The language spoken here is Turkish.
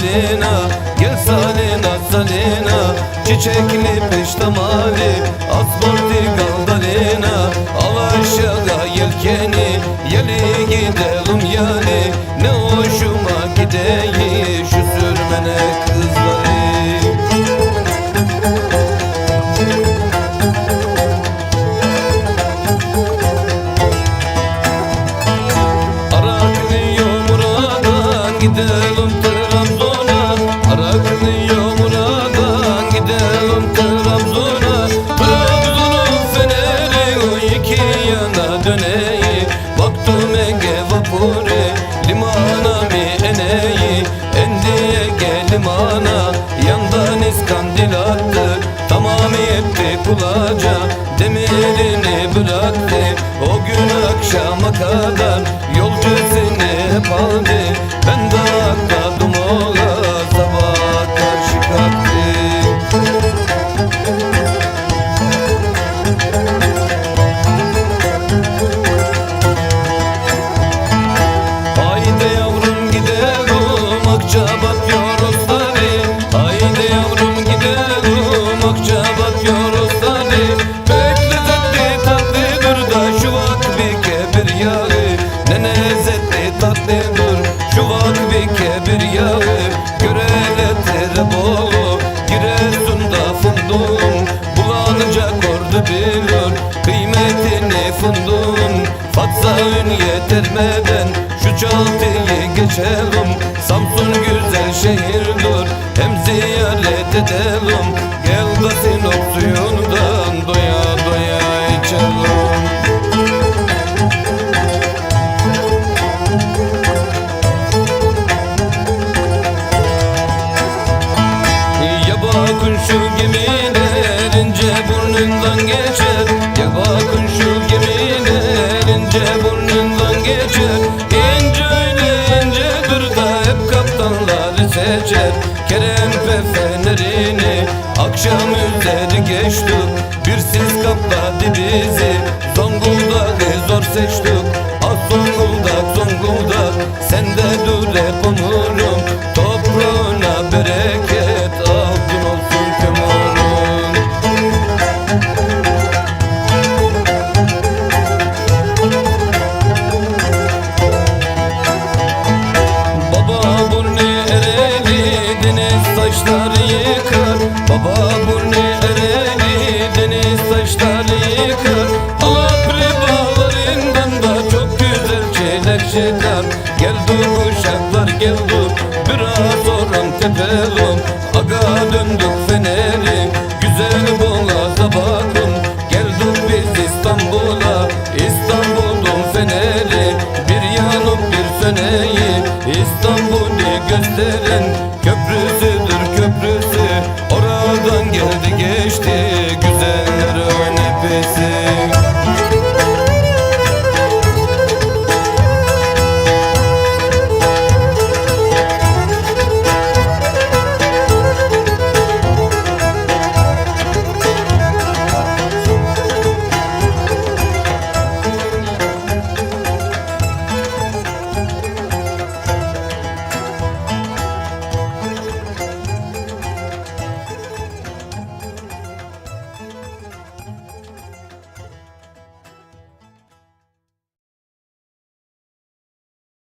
salina, gel salina salina, çiçekli peştemali, asfaltı galdalina, al aşağı yelkeni, yeli gidelim yani, ne hoşuma gideyi şu sürmene kızları. Gidelim Trabzon'a, Araklı yağmuradan gidelim Trabzon'a. Trabzon'un feneri o iki yana döneyi, baktım Ege vapuru limana mi eneyi, endiye gel limana, yandan iskandil attı, tamam etti kulaca, demirini bıraktı. O gün akşama kadar yolcu seni hep aldı, ben de atladım ola, sabah karşı kalktı. Haydi yavrum gidelim Akçabat Yorosları, haydi yavrum gidelim Akçabat Yorosları. Beklezetli tatlıdır da şu vak bir kebir yağı, ne lezzetli tatlıdır şu vak bir kebir yağı. Görele tere bolu, Giresun'da funduğun, bulanacak ordu bilir kıymetini funduğun. Fatsa ün yetermeden şu çaltıyı geçelim, Samsun güzel şehirdir, hem ziyaret edelim. Gel da Sinop suyundan doya doya içelim. Bakın şu gemiler ince burnundan geçer, ya bakın şu gemiler ince burnundan geçer. İnce öyle incedir da hep kaptanları seçer. Kerempe fenerini akşam üzeri geçtik, bir siz kapladı bizi, Zonguldak'ı zor seçtik. Ah Zonguldak Zonguldak, sen de dur hep onurum, toprağına bereket, altın olsun kömürün. Baba burnu ereli, deniz saçları yıkar, baba burnu ereli, deniz saçları yıkar. Alapri bağlarından da çok güzel şeyler çıkar. Geldi kuşaklar geldi, biraz oran tepelim, aga döndük feneri, güzel Boğaz'a bakın. Geldik biz İstanbul'a, İstanbul'un feneri, bir yanıp bir söneyi, İstanbul'u gösteren köprü